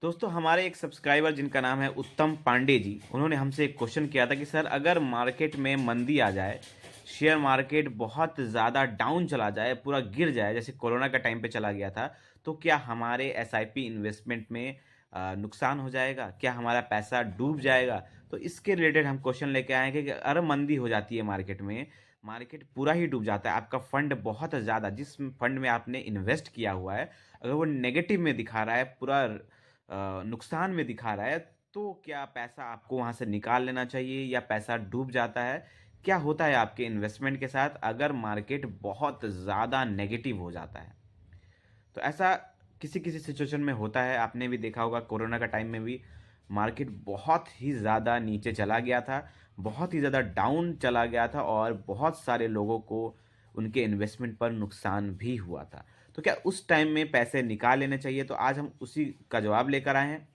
दोस्तों हमारे एक सब्सक्राइबर जिनका नाम है उत्तम पांडे जी, उन्होंने हमसे एक क्वेश्चन किया था कि सर अगर मार्केट में मंदी आ जाए, शेयर मार्केट बहुत ज़्यादा डाउन चला जाए, पूरा गिर जाए जैसे कोरोना का टाइम पे चला गया था, तो क्या हमारे एसआईपी इन्वेस्टमेंट में नुकसान हो जाएगा? क्या हमारा पैसा डूब जाएगा? तो इसके रिलेटेड हम क्वेश्चन लेके आए हैं कि अगर मंदी हो जाती है मार्केट में, मार्केट पूरा ही डूब जाता है, आपका फंड बहुत ज़्यादा जिस फंड में आपने इन्वेस्ट किया हुआ है, अगर वो नेगेटिव में दिखा रहा है, पूरा नुकसान में दिखा रहा है, तो क्या पैसा आपको वहाँ से निकाल लेना चाहिए या पैसा डूब जाता है? क्या होता है आपके इन्वेस्टमेंट के साथ अगर मार्केट बहुत ज़्यादा नेगेटिव हो जाता है? तो ऐसा किसी किसी सिचुएशन में होता है। आपने भी देखा होगा कोरोना का टाइम में भी मार्केट बहुत ही ज़्यादा नीचे चला गया था, बहुत ही ज़्यादा डाउन चला गया था और बहुत सारे लोगों को उनके इन्वेस्टमेंट पर नुकसान भी हुआ था। तो क्या उस टाइम में पैसे निकाल लेने चाहिए? तो आज हम उसी का जवाब लेकर आए हैं।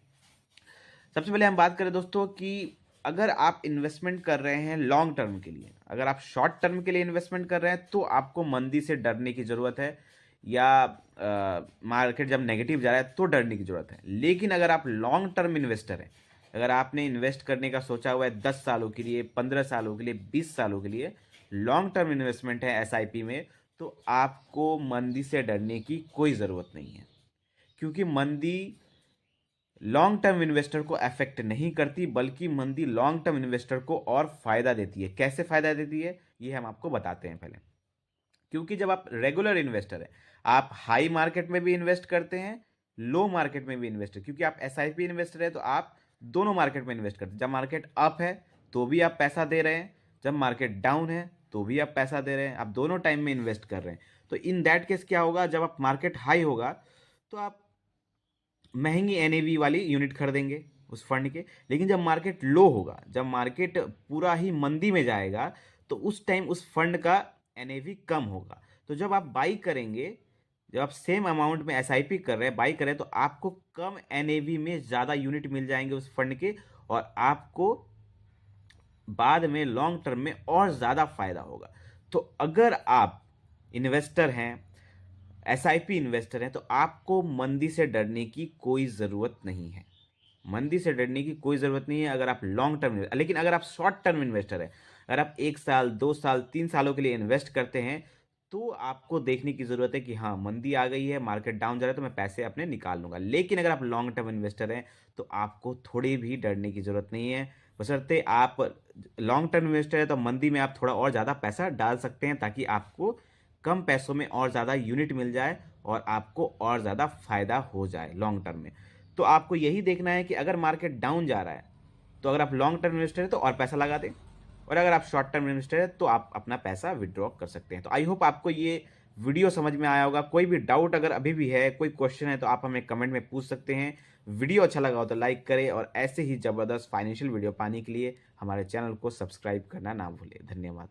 सबसे पहले हम बात करें दोस्तों कि अगर आप इन्वेस्टमेंट कर रहे हैं लॉन्ग टर्म के लिए, अगर आप शॉर्ट टर्म के लिए इन्वेस्टमेंट कर रहे हैं तो आपको मंदी से डरने की ज़रूरत है, या मार्केट जब नेगेटिव जा रहा है तो डरने की ज़रूरत है। लेकिन अगर आप लॉन्ग टर्म इन्वेस्टर हैं, अगर आपने इन्वेस्ट करने का सोचा हुआ है 10 सालों के लिए, 15 सालों के लिए, 20 सालों के लिए, लॉन्ग टर्म इन्वेस्टमेंट है एसआईपी में, तो आपको मंदी से डरने की कोई ज़रूरत नहीं है। क्योंकि मंदी लॉन्ग टर्म इन्वेस्टर को अफेक्ट नहीं करती, बल्कि मंदी लॉन्ग टर्म इन्वेस्टर को और फायदा देती है। कैसे फायदा देती है ये हम आपको बताते हैं पहले। क्योंकि जब आप रेगुलर इन्वेस्टर हैं, आप हाई मार्केट में भी इन्वेस्ट करते हैं, लो मार्केट में भी इन्वेस्ट, क्योंकि आप एसआईपी इन्वेस्टर है तो आप दोनों मार्केट में इन्वेस्ट करते हैं। जब मार्केट अप है तो भी आप पैसा दे रहे हैं, जब मार्केट डाउन है तो भी आप पैसा दे रहे हैं, आप दोनों टाइम में इन्वेस्ट कर रहे हैं। तो इन दैट केस क्या होगा, जब आप मार्केट हाई होगा तो आप महंगी एनएवी वाली यूनिट खरीदेंगे उस फंड के। लेकिन जब मार्केट लो होगा, जब मार्केट पूरा ही मंदी में जाएगा, तो उस टाइम उस फंड का एनएवी कम होगा। तो जब आप बाई करेंगे, जब आप सेम अमाउंट में एसआईपी कर रहे हैं, बाई कर रहे हैं, तो आपको कम एनएवी में ज़्यादा यूनिट मिल जाएंगे उस फंड के, और आपको बाद में लॉन्ग टर्म में और ज़्यादा फायदा होगा। तो अगर आप इन्वेस्टर हैं, एसआईपी इन्वेस्टर हैं, तो आपको मंदी से डरने की कोई ज़रूरत नहीं है। मंदी से डरने की कोई ज़रूरत नहीं है अगर आप लॉन्ग टर्म। लेकिन अगर आप शॉर्ट टर्म इन्वेस्टर हैं, अगर आप 1 साल, 2 साल, 3 सालों के लिए इन्वेस्ट करते हैं, तो आपको देखने की ज़रूरत है कि हाँ मंदी आ गई है, मार्केट डाउन जा रहा है, तो मैं पैसे अपने निकाल लूँगा। लेकिन अगर आप लॉन्ग टर्म इन्वेस्टर हैं तो आपको थोड़ी भी डरने की ज़रूरत नहीं है। बशर्ते आप लॉन्ग टर्म इन्वेस्टर है तो मंदी में आप थोड़ा और ज़्यादा पैसा डाल सकते हैं, ताकि आपको कम पैसों में और ज़्यादा यूनिट मिल जाए और आपको और ज़्यादा फायदा हो जाए लॉन्ग टर्म में। तो आपको यही देखना है कि अगर मार्केट डाउन जा रहा है तो अगर आप लॉन्ग टर्म इन्वेस्टर है तो और पैसा लगा दें, और अगर आप शॉर्ट टर्म इन्वेस्टर है तो आप अपना पैसा विड्रॉ कर सकते हैं। तो आई होप आपको ये वीडियो समझ में आया होगा। कोई भी डाउट अगर अभी भी है, कोई क्वेश्चन है, तो आप हमें कमेंट में पूछ सकते हैं। वीडियो अच्छा लगा हो तो लाइक करें, और ऐसे ही ज़बरदस्त फाइनेंशियल वीडियो पाने के लिए हमारे चैनल को सब्सक्राइब करना ना भूलें। धन्यवाद।